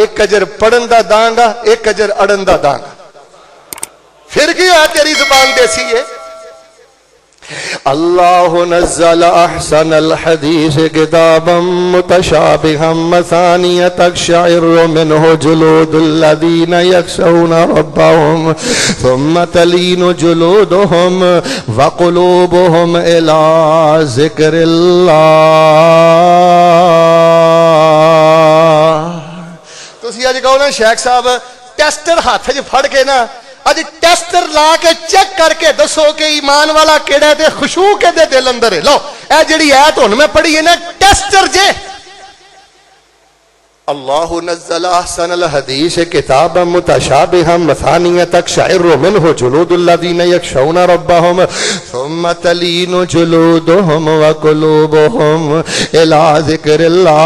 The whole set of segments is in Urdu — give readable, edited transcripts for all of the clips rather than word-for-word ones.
ایک اجر پڑھن دا دانگا ایک اجر اڑن دا دانگا پھر کی ہے تیری زبان دیسی ہے اللہ نزل احسن الحدیث کتابا متشابہا مثانی تقشعر منہ جلود الذین یخشون ربهم ثم تلین جلودهم وقلوبهم الی ذکر اللہ. تسی اج کہو نا شیخ صاحب ٹیسٹر ہاتھ وچ پھڑ کے نا اج ٹیسٹر لا کے چیک کر کے دسو کہ ایمان والا کیڑا ہے تے خشوع کے دے دل اندر ہے. لو اے جڑی ایت ہن میں پڑھی ہے نا ٹیسٹر جے. اللہ نزل احسن الحدیث کتابا متشابہا مثانی تقشعر منہ جلود الذین یخشون ربهم ثم تلین جلودهم وقلوبهم الی ذکر اللہ.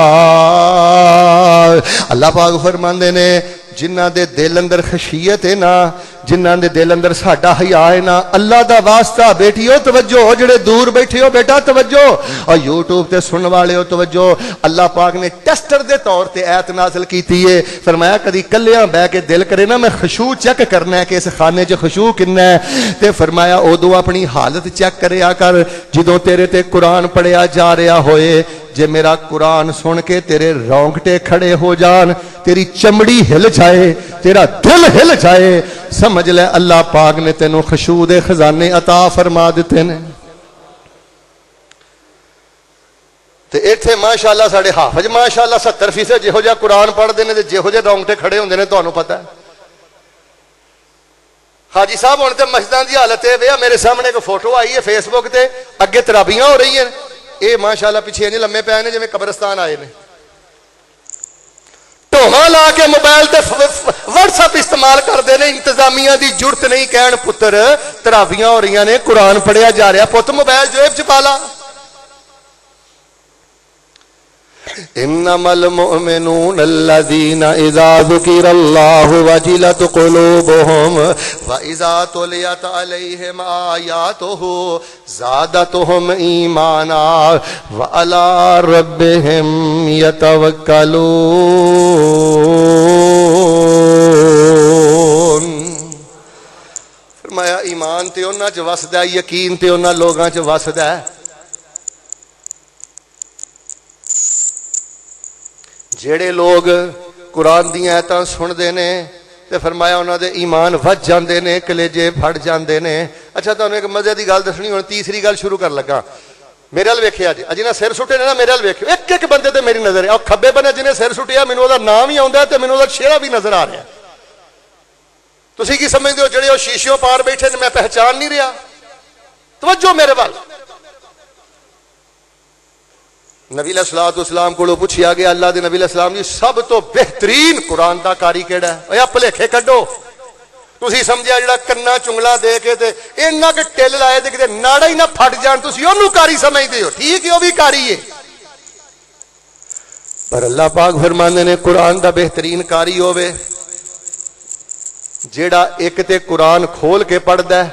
اللہ پاک فرماندے نے جنہ دے دل اندر خشیت ہے نا جنہ دے دل اندر ساڈا حیا ہے نا اللہ دا واسطہ بیٹھیو توجہ ہو جڑے دور بیٹھے ہو بیٹا توجہ اور یوٹیوب تے سن والے ہو توجہ اللہ پاک نے ٹیسٹر دے طور تے ایت نازل کیتی ہے. فرمایا کدی کلیاں بہ کے دل کرے نا میں خشوع چیک کرنا ہے کہ اس خانے چ خشوع کنا ہے تے فرمایا اودوں اپنی حالت چیک کریا کر جدوں تیرے تے قرآن پڑھیا جا رہا ہوئے. جے میرا قرآن سن کے تیرے رونگٹے کھڑے ہو جان تیری چمڑی ہل جائے تیرا دل ہل جائے سمجھ لے اللہ پاک نے تینوں خشوع دے خزانے عطا فرما دیتے نے. تے ایتھے ماشاءاللہ ساڑے حافظ ماشاءاللہ 70% جہو جا قرآن پڑھ دینے تے جہو جا رونگٹے کھڑے ہوندے نے تانوں پتہ ہے. حاجی صاحب ہن تے مسجداں دی حالت ہے میرے سامنے ایک فوٹو آئی ہے فیس بک تے اگے ترابیاں ہو رہی ہیں اے ماشاءاللہ پیچھے انج لمے پے نے جویں قبرستان آئے نے ٹوہاں لا کے موبائل تے واٹس ایپ استعمال کردے نے انتظامیہ دی جرت نہیں کہن پتر تراویاں ہو رہی نے قرآن پڑھیا جا رہا پت موبائل جیب چ پا لا. انما المؤمنون الذين اذا ذكر الله وجلت قلوبهم واذا تليت عليهم اياته زادتهم ايمانا وعلى ربهم يتوكلون. فرمایا ایمان تے انہاں چ وسدا ہے یقین تے انہاں لوگاں چ وسدا ہے جیڑے لوگ قرآن دیاں ایتاں سن دے نے تے فرمایا انہاں دے ایمان وج جاندے نے کلیجے پھڑ جاندے نے. اچھا تانوں ایک مزے دی گل دسنی ہن تیسری گل شروع کر لگا. میرے ال ویکھیا جی جنہاں سر سٹے نے نا میرے ال ویکھو ایک ایک بندے تے میری نظر ہے اور کھبے بنے جنہیں سر سٹیا مینوں دا نام ہی آوندا ہے تے مینوں دا چہرہ بھی نظر آ رہا ہے. تسی کی سمجھدے ہو جڑے او شیشیوں پار بیٹھے نے میں پہچان نہیں رہا. توجہ میرے وال نبی علیہ الصلوۃ والسلام کو پوچھیا گیا اللہ دے نبی علیہ السلام جی سب تو بہترین قرآن دا قاری کیڑا ہے؟ اے بھلیکھے کڈو تسی سمجھیا جڑا کنا چنگلا دے کے تے اینا کہ ٹل لائے تے کتے ناڑا ہی نہ پھٹ جان تسی اونوں قاری سمجھدے ہو. ٹھیک ہے او بھی قاری ہے پر اللہ پاک فرماندے نے قرآن دا بہترین قاری ہوے جیڑا ایک تے قرآن کھول کے پڑھدا ہے.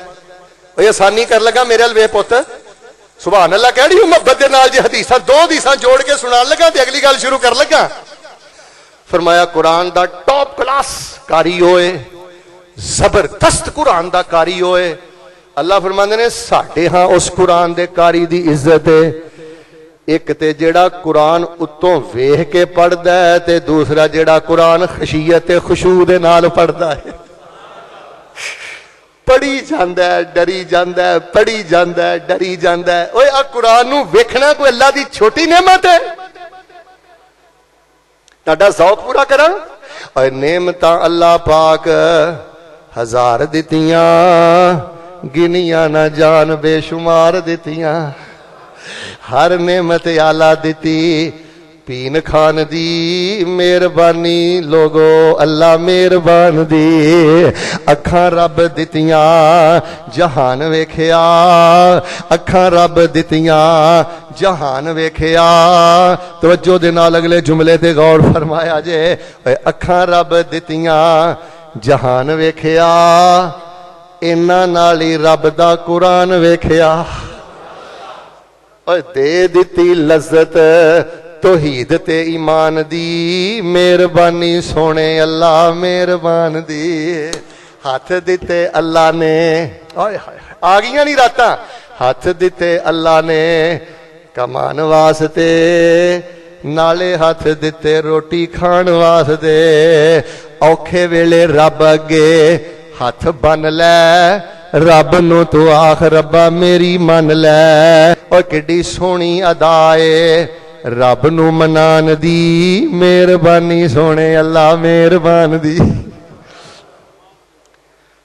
اے آسانی کر لگا میرے ال وے پتر سبحان اللہ کہہ رہی ہوں محبت دے نال جی حدیثاں دو حدیثاں جوڑ کے سنان لگا تے اگلی گل شروع کر لگا. فرمایا قرآن دا ٹاپ کلاس قاری ہوئے زبردست قرآن دا قاری ہوئے. اللہ فرماندے نے ساڈے ہاں اس قرآن دے قاری دی عزت ہے ایک تے جیڑا قرآن اتوں ویکھ کے پڑھدا ہے تے دوسرا جیڑا قرآن خشیت خشوع دے نال پڑھدا ہے. پڑھی جاندہ ہے ڈری جاندہ ہے پڑھی جاندہ ہے ڈری جاندہ ہے. اوے آ قرآن نو ویکھنا کوئی اللہ دی چھوٹی نعمت ہے تہاڈا ذوق پورا کراں. اوے نعمتاں اللہ پاک ہزار دتیاں گنیاں نہ جان بے شمار دتیاں ہر نعمت آلہ دتی پین کھان دی مہربانی لوگو اللہ مہربان دی. اکھاں رب دتیاں جہان ویکھیا اکھاں رب دتیاں جہان ویکھیا. توجہ دے نال اگلے جملے تے غور فرمایا جے اکھاں رب دتیاں جہان ویکھیا انہاں نال ہی رب دا قرآن ویکھیا. دے دتی لذت توحید تے ایمان دی مہربانی سونے اللہ مہربان دی ہاتھ دیتے اللہ نے آ گئیاں نہیں راتاں ہاتھ دیتے اللہ نے کمان واسطے نالے ہاتھ دیتے روٹی کھان واسطے اوکھے ویلے رب اگے ہاتھ بن لے رب نو تو آخ ربا میری من لے اور کڈی سونی ادا ہے رب نو منان دی مہربانی سونے اللہ مہربان دی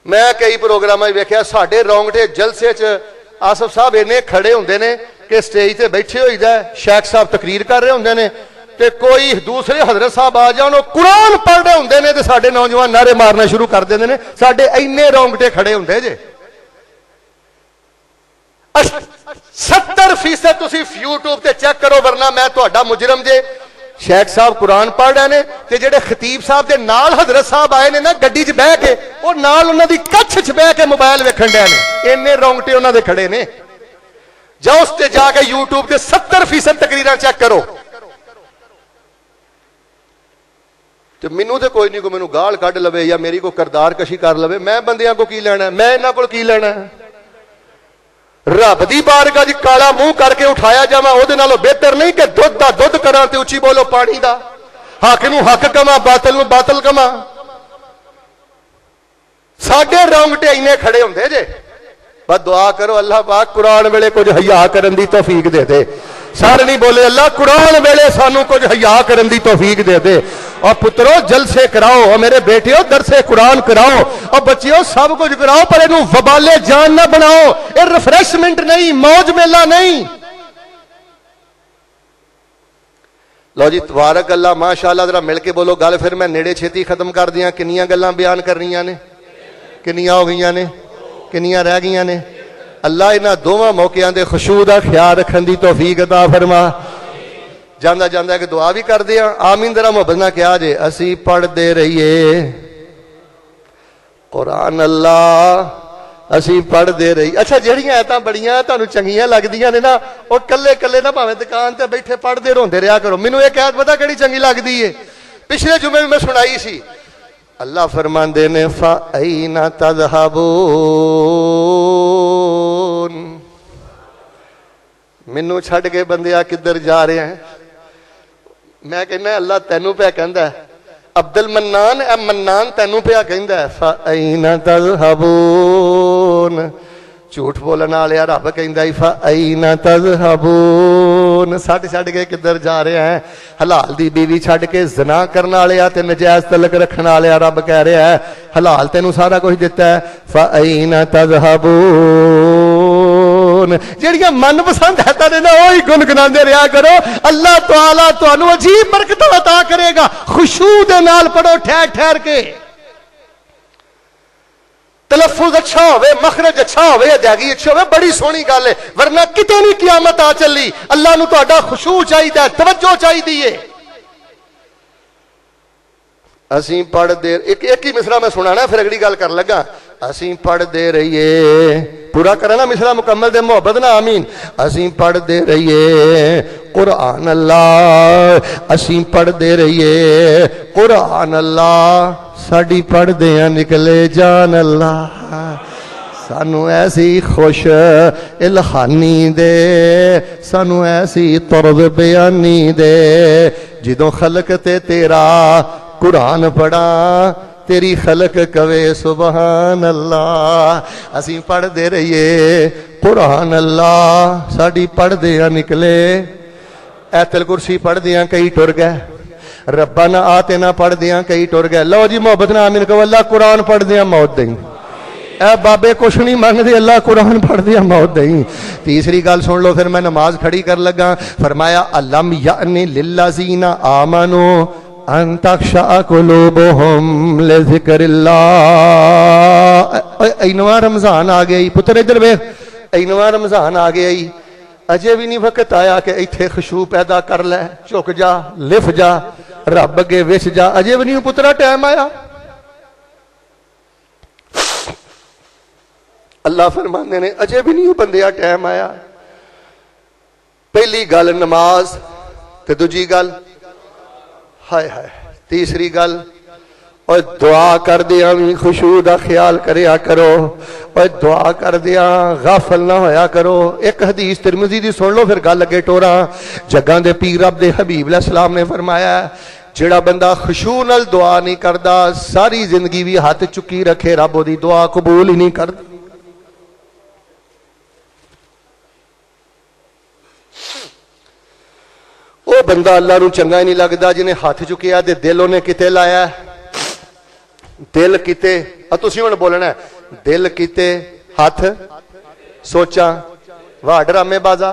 میں کئی پروگرام ویکھیا ساڈے رونگٹے جلسے چ آصف صاحب اینے کھڑے ہوندے نے کہ سٹیج تے بیٹھے ہوئی دا شیخ صاحب تقریر کر رہے ہوندے نے تے کوئی دوسرے حضرت صاحب آ جان قرآن پڑھ رہے ہوندے نے تے ساڈے نوجوان نعرے مارنا شروع کر دیندے نے ساڈے اینے رونگٹے کھڑے ہوندے جے 70% تسی یوٹیوب تے چیک کرو ورنہ میں تہاڈا مجرم جے شیخ صاحب قرآن پڑھ رہے نے تے جڑے خطیب صاحب دے نال حضرت صاحب آئے نے نا گڈی چ بیٹھ کے او نال انہاں دی کچھ چ بیٹھ کے موبائل ویکھن ڈے نے اینے رونگٹے انہاں دے کھڑے نے جاؤ اس تے جا کے یوٹیوب تے 70% تقریراں چیک کرو تے مینوں تے کوئی نہیں کو مینوں گال کڈ لوے یا میری کو کردار کشی کر لوے میں بندیاں کو کی لینا میں انہاں کول کی لینا رب دی بارگاہ دی کالا منہ کر کے اٹھایا جاواں او دے نالوں بہتر نہیں کہ دودھ دا دودھ کراں تے اچھی بولو پانی دا حق نو حق کما باطل نو باطل کما ساڈے رونگٹے اینے کھڑے ہوندے جے بس دعا کرو اللہ پاک قرآن ویلے کچھ حیا کرن دی توفیق دے دے سارے نہیں بولے اللہ قرآن ویلے سانو کچھ حیا کرن دی توفیق دے دے اور پترو جلسے کراؤ اور میرے بیٹیو درس قرآن کراؤ اور بچیو سب کچھ کراؤ پر انہوں وبال جان نہ بناؤ یہ ریفریشمنٹ نہیں موج میلہ نہیں لو جی تبارک اللہ ماشاءاللہ ذرا مل کے بولو گل پھر میں نیڑے چھتی ختم کر دیاں کنیاں گلاں بیان کرنیاں نے کنیاں ہو گئیاں نے کنیاں رہ گئیاں نے اللہ انہاں دوواں موقعاں دے خشوع دا خیال رکھن دی توفیق عطا فرما جاندا جاندا کہ دعا بھی کر دیاں آمین ذرا محبت نہ کیا جے اسی پڑھ دے رہیے قرآن اللہ اسی پڑھ دے رہی اچھا جہڑیاں ایتاں بڑیاں تانوں چنگیاں لگدیاں نے نا او کلے کلے نہ بھاویں دکان تے بیٹھے پڑھ دے روندے رہیا کرو مینوں ایک ایت پتہ کیڑی چنگی لگدی ہے پچھلے جمعے میں سنائی سی اللہ فرماندے نے فَأَيْنَ تَذْهَبُونَ مینوں چھڈ کے بندیا کدھر جا رہے ہیں میں کہنا اللہ تینوں پہ کہندا ہے عبد المنان اے منان تینوں پہ کہندا ہے فَأَيْنَ تَذْهَبُونَ جھوٹ بولن والے رب کہندا ہے فَأَيْنَ تَذْهَبُونَ چھڈ کے کدھر جا رہے ہیں حلال دی بیوی چھڈ کے زنا کرن والے تے نجائز تعلق رکھن والے رب کہہ رہا ہے حلال تینوں سارا کچھ دیتا ہے فَأَيْنَ تَذْهَبُونَ جڑیاں من پسند ہے تے نا وہی گنگناندے رہیا کرو اللہ تعالی تانوں عجیب برکت عطا کرے گا خشوع دے نال پڑھو ٹھہر ٹھہر کے تلفظ اچھا ہوئے مخرج اچھا ہوئے ادائیگی اچھا ہوئے بڑی سونی گل ہے ورنہ کتے نہیں قیامت آ چلی اللہ نو تہاڈا خشوع چاہیے توجہ چاہیے اسی پڑھ دے ایک ہی مصرع میں سنانا پھر اگلی گل کر لگا اسی پڑھ دے رہیے پورا کرنا مصرع مکمل دے محبت نہ آمین اسی پڑھ دے رہیے قرآن اللہ اسی پڑھ دے رہیے قرآن اللہ ساڈی پڑھ دیاں نکلے جان اللہ سانو ایسی خوش الہانی دے سانو ایسی طرز بیانی دے جدوں خلق تے تیرا قرآن پڑھا تیری خلق کوے سبحان اللہ اسی پڑھ دے رہیے قرآن اللہ ساڈی پڑھ دیاں نکلے ایت الکرسی پڑھ دیاں کئی ٹر گئے ربنا آتنا پڑھ دیاں کئی ٹر گئے لو جی محبت نہ آمین کہ اللہ قرآن پڑھ دیاں موت دیں اے بابے کچھ نہیں مانگ دے اللہ قرآن پڑھ دیا موت دیں تیسری گل سن لو پھر میں نماز کھڑی کر لگا فرمایا علم یعنی للذین آمنوا ان تخشع قلوبہم لذکر اللہ اینواں رمضان آ گئی پتر ادھر ویکھ اینواں رمضان آ گئی اجے بھی نہیں وقت آیا کہ ایتھے خشوع پیدا کر لے چک جا لف جا رب اگے وچ جا اجے بھی نہیں پترا ٹائم آیا اللہ فرماندے نے اجے بھی نہیں بندیا ٹائم آیا پہلی گل نماز تے دوجی گل ہائے ہائے تیسری گل اور دعا کر دیا بھی خشوع دا خیال کریا کرو اور دعا کر دیا غافل نہ ہویا کرو. ایک حدیث ترمذی دی سن لو پھر گل لگے ٹورا. جگاں دے پیر رب دے حبیب علیہ السلام نے فرمایا جڑا بندہ خشوع نال دعا نہیں کردا ساری زندگی بھی ہاتھ چکی رکھے رب دی دعا قبول ہی نہیں کردا. وہ بندہ اللہ نو چنگا ہی نہیں لگتا جنہیں ہاتھ چکیا تے دل انہیں کتے لایا. دل کتے تسی ہن بولنا ہے دل کتے ہاتھ سوچاں واہ ڈرامے بازا.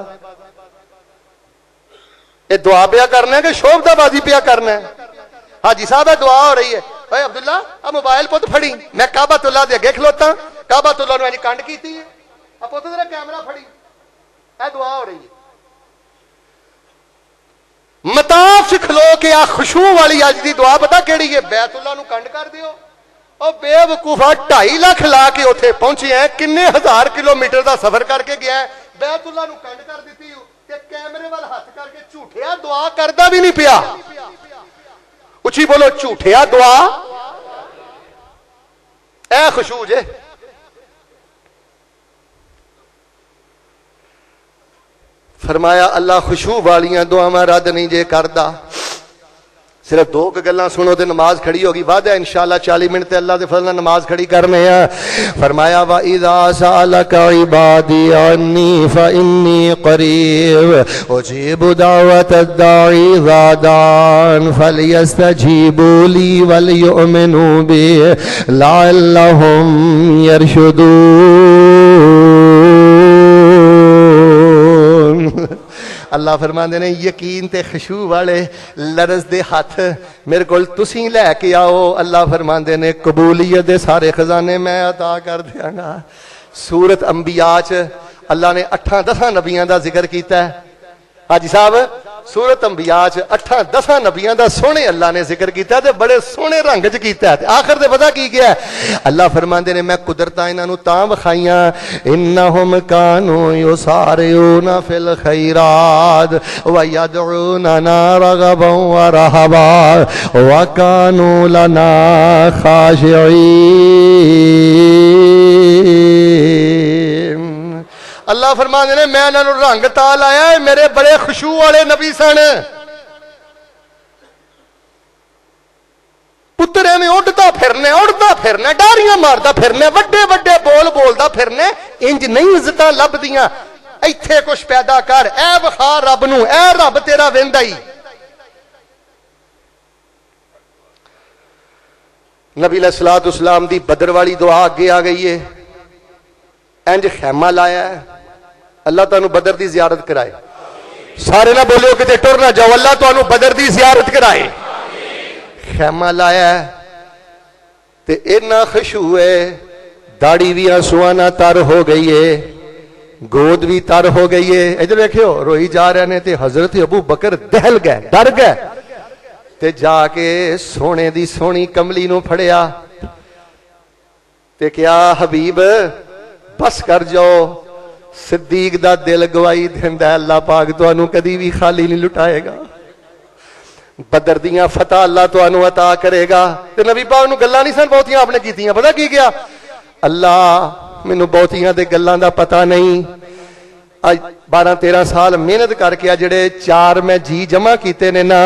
یہ دعا پیا کرنا ہے کہ شوبدہ بازی پیا کرنا ہے؟ حاجی صاحب ہے دعا ہو رہی ہے. اے عبداللہ اب موبائل پت پھڑی میں کعبۃ اللہ دے اگے کھلوتا کعبۃ اللہ نے کنڈ کیتی ہے اب پت ذرا کیمرہ پھڑی اے دعا ہو رہی ہے. مطاف کھلو کے آ خشوع والی اج دی دعا پتہ کیڑی ہے؟ بیت اللہ نو کنڈ کر دیو. اور بے وقوفا 2.5 لاکھ لا کے اوتھے پہنچے ہیں کنے ہزار کلومیٹر دا سفر کر کے گیا ہے بیت اللہ نو کنڈ کر دیتی تے کیمرے وال ہاتھ کر کے جھوٹیا دعا کردا بھی نہیں پیا. اچھی بولو جھوٹیا دعا اے خشوع جے. فرمایا اللہ خشوع والیاں دعاواں رد نہیں جے کردا. صرف 2 گلاں سنو تے نماز کھڑی ہوگی. وعدہ ہے انشاءاللہ 40 منٹ تے اللہ دے فضل نال نماز کھڑی کرنے ہیں. فرمایا وَإِذَا سَأَلَكَ عِبَادِي عَنِّي فَإِنِّي قَرِيبٌ أُجِيبُ دَعْوَةَ الدَّاعِ إِذَا دَعَانِ فَلْيَسْتَجِيبُوا لِي وَلْيُؤْمِنُوا بِي لَعَلَّهُمْ يَرْشُدُونَ. اللہ فرماندے نے یقین تے خشوع والے لرز دے ہاتھ میرے کول تسی لے کے آؤ. اللہ فرماندے نے قبولیت دے سارے خزانے میں عطا کر دیاں گا. سورت انبیاء چ اللہ نے 8-10 نبیاں دا ذکر کیتا ہے. حاجی صاحب سورت انبیاء چ 8-10 نبیاں دا سونے اللہ نے ذکر کیتا ہے تے بڑے سونے رنگ چ کیتا ہے. تے آخر تے پتہ کی کیا ہے؟ اللہ فرماندے نے میں قدرتاں انہاں نو تاں وکھائیاں انہم کانوا یسارعون فی الخیرات ویدعوننا رغبا ورہبا وکانوا لنا خاشعین. اللہ فرماندے نے میں انہاں نو رنگ تا لایا ہے میرے بڑے خشوع والے نبی سن. پتر ایویں اڑتا پھرنا ڈاریاں ماردا پھرنا وڈے وڈے بول بولدا پھرنا انج نہیں عزتاں لبدیاں. ایتھے کچھ پیدا کر اے وخا رب نو اے رب تیرا ویندا ہی. نبی علیہ الصلوۃ والسلام دی بدر والی دعا اگے آ گئی ہے. انج خیمہ لایا ہے اللہ تانوں بدر دی زیارت کرائے. سارے نہ بولو کہ ٹر نہ جاؤ اللہ تانوں بدر دی زیارت کرائے. خیمہ لایا ہے تے اتنا خشوع ہے داڑھی بھی آنسواں تر ہو گئی ہے گود بھی تر ہو گئی ہے. ادھر دیکھو روئی جا رہے نے تے حضرت ابو بکر دہل گئے ڈر گئے تے جا کے سونے دی سونی کملی نو پھڑیا تے کیا حبیب بس کر جاؤ. صدیق دا دل گواہی دیندا ہے اللہ پاک تانوں کدی بھی خالی نہیں لٹائے گا. بدر دیاں فتح اللہ تانوں عطا کرے گا. تے نبی پاک نو گلاں نہیں سن بہتیاں آپ نے کیتیاں. پتہ کی کیا اللہ مینوں بہتیاں دے گلاں دا پتہ نہیں. اج 12-13 سال محنت کر کے جڑے 4 میں جی جمع کیتے نے نا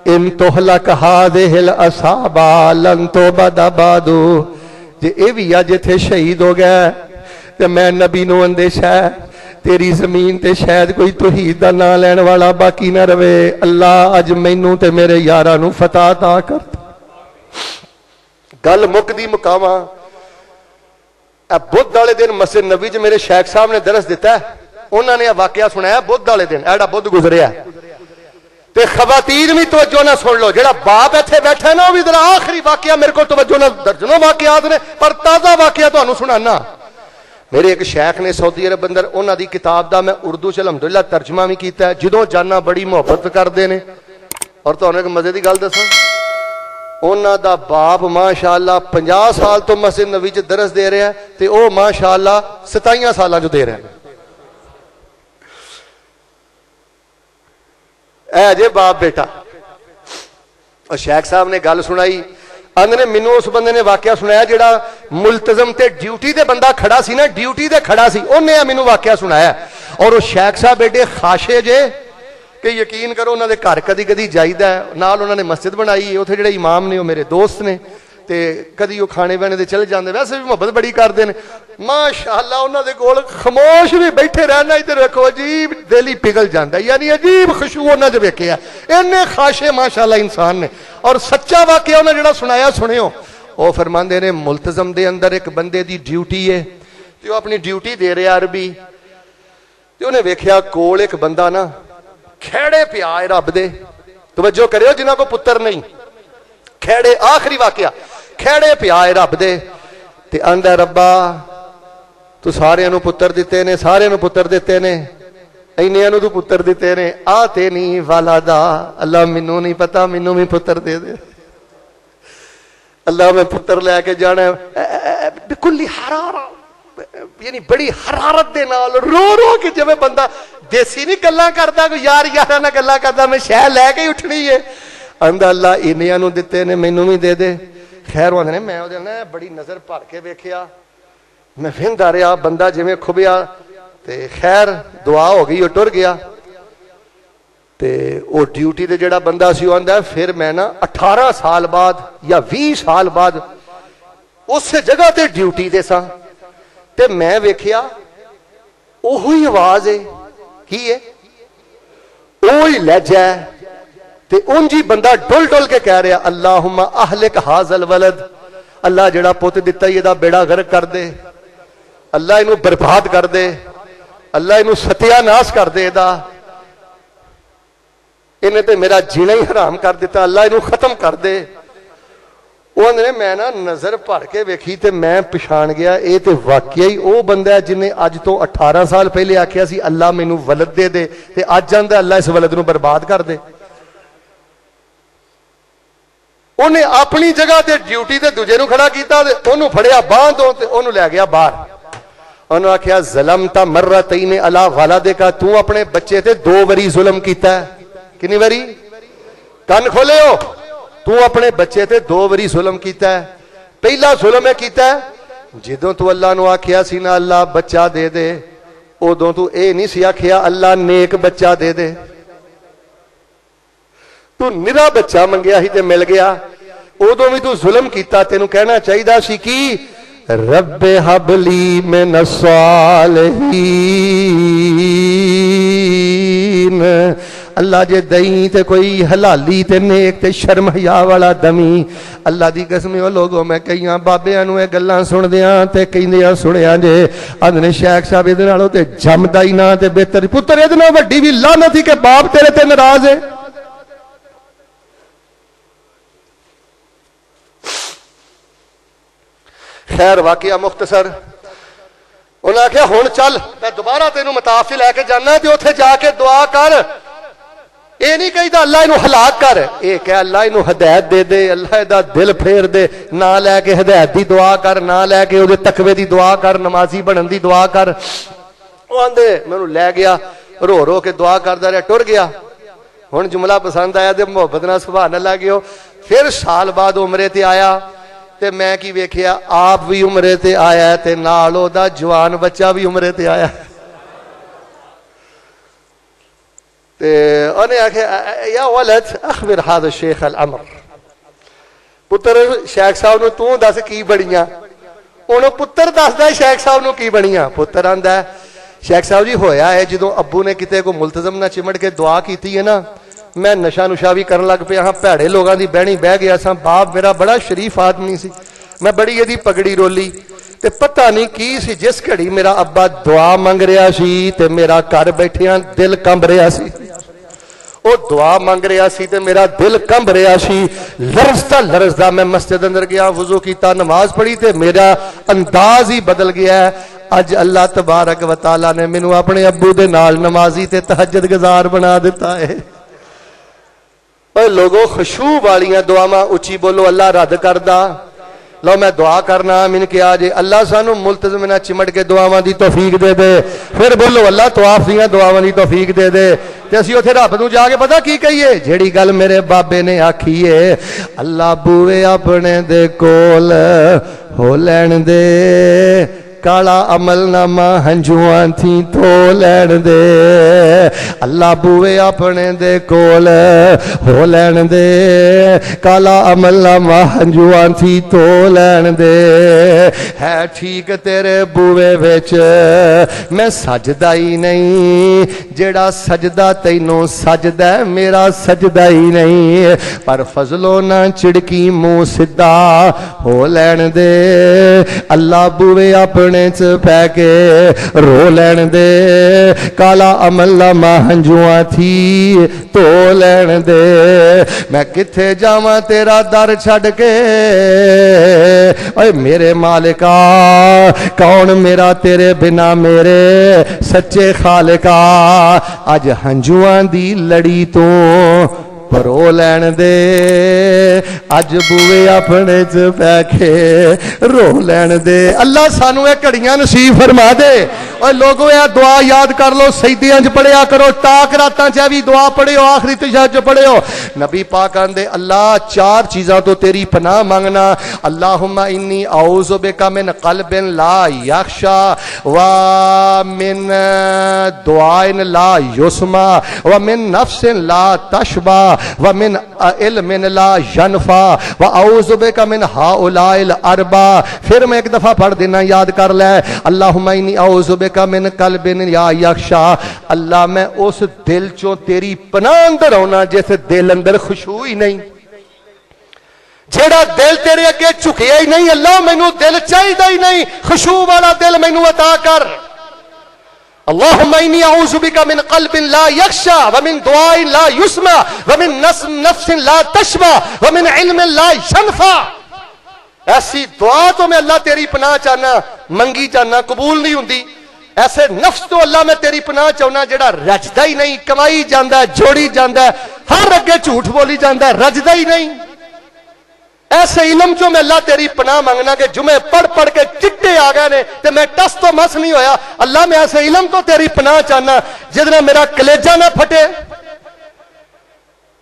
ان تہلک هذه الاصحاب لن تبد بعد. جے اے وی اج ایتھے شہید ہو گیا تے میں نبی نو اندیشہ ہے تیری زمین تے شاید کوئی توحید دا نام لین والا باقی نہ رہے. اللہ اج مینوں تے میرے یاراں نو فتح عطا کر. گل مکدی مکاواں بدھ والے دن مسجد نبی چ میرے شیخ صاحب نے درس دیتا ہے. انہوں نے واقعہ سنایا بدھ والے دن ایڈا بدھ گزریا تے خواتین بھی توجہ نہ سن لو. جڑا باپ ایتھے بیٹھا ہے نا وہ بھی ذرا آخری واقعہ میرے کو توجہ نہ درجنوں واقعات نے پر تازہ واقعہ تانوں سنانا. میرے ایک شیخ نے سعودی عرب اندر انہاں دی کتاب دا میں اردو چ الحمدللہ ترجمہ بھی کیتا ہے. جدوں جانا بڑی محبت کردے نے. اور تانوں ایک مزے دی گل دساں انہاں دا باپ ماشاءاللہ 50 سال تو مسجد نبی چ درس دے رہا ہے تے او ماشاءاللہ 27 سالاں جو دے رہا ہے. اے جے باپ بیٹا. اور شیخ صاحب نے گل سنائی. آندے نے مینوں اس بندے نے واقعہ سنایا جڑا ملتزم تے ڈیوٹی دے بندہ کھڑا سی نا, ڈیوٹی تے کھڑا سی, انہیں مینوں واقعہ سنایا. اور وہ شیخ صاحب ایڈے خاشے جے کہ یقین کرو انہوں نے گھر کدی کدی جائیدا ہے, نال انہوں نے مسجد بنائی ہے, اتنے جڑے امام نے وہ میرے دوست نے, تے کدی وہ کھانے پینے دے چلے جاندے, ویسے بھی محبت بڑی کرتے ہیں ماشاءاللہ. انہوں دے کول خاموش بھی بیٹھے رہنا, ادھر رکھو عجیب دل ہی پگھل جاندا ہے, یعنی عجیب خشوع انہاں دے ویکھیا. اینے خاشے ماشاءاللہ انسان نے. اور سچا واقعہ انہاں جڑا سنایا سنیو. وہ فرماندے نے ملتزم دے اندر ایک بندے دی ڈیوٹی ہے, تے وہ اپنی ڈیوٹی دے رہا عربی, تے انہیں ویکھیا کول ایک بندہ نا کھیڑے پیا ہے رب دے. توجہ کریو جنہاں کو پتر نہیں, کھیڑے, آخری واقعہ, کھیڑے پیا ہے رب دے. تے آندا ربا تو سارے نو پتر دیتے نے, سارے نو پتر دیتے نے, اینیاں نو تو پتر دیتے نے, آتے نہیں والدا, اللہ مینوں نہیں پتا, مینوں بھی پتر دے دے. اللہ میں پتر لے کے جانا ہے بکل حرارت, یعنی بڑی حرارت دے نال رو رو کے, جویں بندہ دیسی نہیں گلاں کردا, کوئی یار یاراں نال گلاں کردا, میں شے لے کے اٹھنی ہے. آندا اللہ اینیاں نو دتے نے, مینوں بھی دے دے. خیر ہوندے نے میں اودے نال بڑی نظر بھر کے ویکھیا, میں ویندا رہیا بندہ جویں کھبیا, تے خیر دعا ہو گئی, وہ ٹر گیا. تے وہ ڈیوٹی تے جڑا بندہ سی, وہ آندا پھر میں نا 18 سال بعد یا 20 سال بعد اس جگہ تے ڈیوٹی تے سا, تے میں ویکھیا اوہی آواز ہے, کی ہے اوہی لہجہ ہے, تے اونجی بندہ ڈل ڈل کے کہہ رہا اللہم اہلک ھذا الولد, اللہ جڑا پوت دتا یہ دا بیڑا غرق کر دے, اللہ انہوں برباد کر دے, اللہ انہوں ستیہ ناس کر دے, دا انہیں تے میرا جینا ہی حرام کر دیتا, اللہ انہوں ختم کر دے. وہ نے میں نا نظر بھر کے ویکھی تے میں پچھان گیا, اے تے واقعی او بندہ ہے جنہیں اج تو 18 سال پہلے آکھیا سی اللہ مینوں ولد دے دے, تے اج جاندا اللہ اس ولد نو برباد کر دے. انہیں اپنی جگہ تے ڈیوٹی تے دوجے نو کھڑا کیتا, تے انہوں پھڑیا باہں تو, تے انہوں لے گیا باہر. انہوں نے کہا ظلمتا مرتین علی والدک, تو اپنے بچے تے 2 وری ظلم کیتا ہے. کنی وری؟ کان کھولے ہو, تو اپنے بچے تے 2 وری ظلم کیتا ہے. پہلا ظلم ہے کیتا ہے جدوں تو اللہ نو آکھیا سی نا اللہ بچہ دے دے, ادوں تو اے نہیں سی آکھیا اللہ نیک بچہ دے دے, تو نرا بچہ منگیا ہی تے مل گیا. ادوں بھی تو ظلم کیتا, تینوں کہنا چاہیدا سی کی رب ہب لی من الصالحین, اللہ جے دئی تے کوئی حلالی تے نیک تے شرم حیا والا دمی. اللہ دی قسم او لوگوں میں کئیاں بابیاں نو اے گلاں سن دیاں تے کہندیاں سنیا جے اندنے شیخ صاحب دے نالوں تے جمدا ہی نہ تے بہتر پتر اے نال وڈی وی لعنت ہی کہ باپ تیرے تے ناراض ہے. خیر واقعہ مختصر, انہوں نے کہا ہون چل میں دوبارہ تینوں مطاف لے کے جانا, تے اوتھے جا کے دعا کر. اے نہیں کہی دا اللہ انہوں ہلاک کر, اے کہ اللہ انہوں ہدایت دے دے, اللہ دا دل پھیر دے, نہ لے کے ہدایت دی دعا کر, نہ لے کے او دے تقوی دی دعا کر, نمازی بنن دی دعا کر. وہ آندے میں لے گیا, رو رو کے دعا کردا رہیا, ٹر گیا. ہن جملہ پسند آیا تے محبت نال سبحان اللہ گیو. پھر سال بعد عمرے تے آیا, تے میں کی ویکھیا آپ بھی عمرے تے آیا تے نال او دا جوان بچہ بھی عمرے تے آیا. تے انہیں آکھیا یا ولد اخبر هذا الشیخ الامر, پتر شیخ صاحب نو تو دس کی بڑیاں. انہوں پتر دسدا ہے شیخ صاحب نو کی بڑیاں. پتر آندا ہے شیخ صاحب جی ہویا ہے جدوں ابو نے کتے کو ملتزم نہ چمڑ کے دعا کیتی ہے نا, میں نشہ نشا بھی کرن لگ پیا ہاں, بھڑے لوگاں دی بہنی بہ گیا سا. باپ میرا بڑا شریف آدمی سی, میں بڑی یہ پگڑی رولی, تے پتہ نہیں کی سی جس گھڑی میرا ابا دعا منگ رہا سی تے میرا گھر بیٹھیاں دل کمب رہا سی. او دعا منگ رہا سی تے میرا دل کمب رہا سی. لرزتا لرزتا میں مسجد اندر گیا, وضو کیتا, نماز پڑھی, تے میرا انداز ہی بدل گیا ہے. اج اللہ تبارک و تعالی نے مینوں اپنے ابو دے نال نمازی تے تہجد گزار بنا دیتا ہے. لوگوں خشوع والیاں دعاواں اچھی بولو اللہ رد کردا. لو میں دعا کرنا من کیا جے اللہ سانو ملتزم نہ چمٹ کے دعاواں دی توفیق دے دے. پھر بولو اللہ طواف دیاں دعاواں دی توفیق دے دے. تے اسی اوتھے رب نوں جا کے پتہ کی کہیے جیڑی گل میرے بابے نے آکھی ہے اللہ بوئے اپنے دے کول ہو لین دے کالا عمل نامہ ہنجواں تھی تو لین دے اللہ بوئے اپنے دے کول ہو لین دے کالا عمل نامہ ہنجواں تھی تو لین دے ہے ٹھیک تیرے بوئے وچ میں سجدہ ہی نہیں جیڑا سجدہ تینوں سجدہ میرا سجدہ ہی نہیں پر فضلو نہ چڑکی منہ سدھا ہو لین دے اللہ بوئے اپنے پہ کے رو لین دے کالا عمل نامہ ہنجواں تھی تو لین دے میں کتھے جاواں تیرا در چھڑ کے اے میرے مالکا کون میرا تیرے بنا میرے سچے خالقا اج ہنجواں دی لڑی تو پرو لین دے اج بوئے اپنے چ پہ کے رو لین دے اللہ سانو اے گھڑیاں نصیب فرما دے اور لوگوں اے دعا یاد کر لو سجدیاں چ پڑھیا کرو ٹاک راتاں چ بھی دعا پڑھیو آخری تشہد چ پڑھیو نبی پاک آندے اللہ چار چیزاں تو تیری پناہ مانگنا اللہم انی اعوذ بک من قلب لا یخشا ومن دعاء لا یسمع ومن نفس لا تشبع ومن علم لا ينفع واعوذ بك من هؤلاء الاربع پھر میں ایک دفعہ پڑھ دینا یاد کر لے اللہم انی اعوذ بک من قلب لا یخشع اللہ میں اس دل چوں تیری پناہ اندر ہونا جیسے دل اندر خشوع ہی نہیں جیڑا دل تیرے اگے جھکیا ہی نہیں اللہ مینوں دل چاہیدا ہی نہیں خشوع والا دل مینوں عطا کر اللہم انی اعوذ بک من قلب لا یخشع ومن دعاء لا یسمع ومن نفس لا تشبع ومن علم لا ینفع ایسی دعا تو میں اللہ تیری پناہ چاہنا منگی چاہنا قبول نہیں ہوندی ایسے نفس تو اللہ میں تیری پناہ چاہنا جڑا رجدہ ہی نہیں کمائی جاندہ ہے جوڑی جاندہ ہے ہر اگے جھوٹ بولی جاندہ ہے رجدہ ہی نہیں ایسے علم جو میں اللہ تیری پناہ مانگنا کہ جمعے پڑھ کے چٹے آ گئے نے تے میں ٹس تو مس نہیں ہویا اللہ میں ایسے علم تو تیری پناہ چاہنا جدنا میرا کلیجہ نہ پھٹے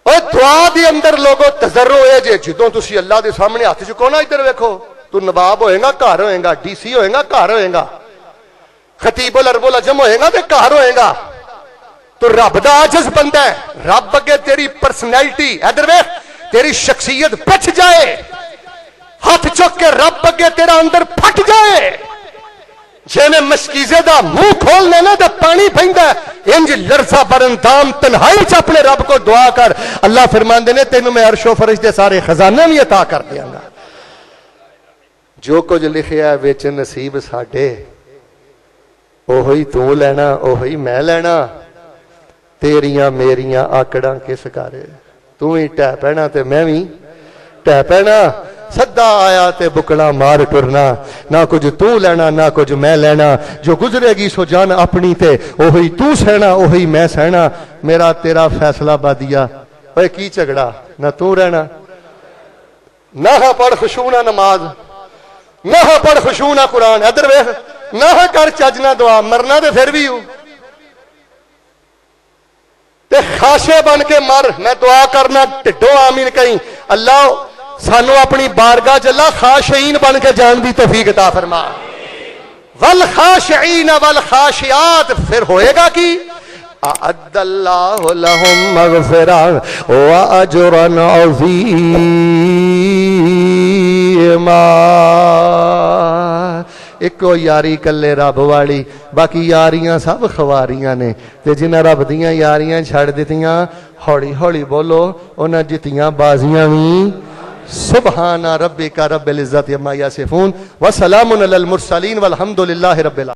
اور دعا دی اندر لوگوں تذرع ہوئے جے جدوں تسی اللہ دے سامنے ہاتھ چکو نا ادھر ویکھو تو نواب ہوئے گا گھر ہوئے گا ڈی سی ہوئے گا گھر ہوئے گا خطیب العرب العجم ہوئے گا تے گھر ہوئے گا تو رب دا عاجز بندہ ہے رب اگے تیری پرسنالٹی ادھر ویکھ تیری شخصیت بچ جائے ہاتھ چک کے رب اگے تیرا اندر پھٹ جائے جے میں مشکیزے دا منہ کھولنے نا تے پانی پیندا انج لرزہ برندام تنہائی چ اپنے رب کو دعا کر اللہ فرماندے نے تینوں میں عرش و فرش دے سارے خزانے بھی عطا کر دیاں گا جو کچھ لکھیا ہے وچ نصیب ساڈے اوہی تو لینا اوہی میں لینا تیریاں میریاں آکڑاں کس کرے تو ہی ٹہ پینا تے میں بھی ٹہ پینا سدا آیا تے بکڑا مار ٹرنا نہ کچھ تو لینا نہ کچھ میں لینا جو گزرے گی سو جان اپنی تے اوہی تو سہنا اوہی میں سہنا میرا تیرا فیصلہ بادیا اوے کی جھگڑا نہ تو رہنا نہ پڑھ خشوع نہ نماز نہ پڑھ خشوع نہ قرآن ادھر ویکھ نہ کر چج نہ دعا مرنا تے پھر بھی ہوں تے خاشے بن کے مر میں دعا کرنا ٹڈو آمین کہیں اللہ سانو اپنی بارگاہ چ اللہ خاشعین بن کے جان دی توفیق عطا فرما والخاشعین والخاشعات پھر ہوئے گا کی اعد اللہ لهم مغفرہ واجرا عظیما ایکو یاری کلے رب والی باقی یاریاں سب خواریاں نے تے جنہ رب دیاں یاریاں چھڑ دیتیاں ہوڑی ہوڑی بولو انہاں جتیاں بازیاں بھی سبحان ربک رب العزت عما یصفون وسلام علی المرسلین والحمد للہ رب العالمین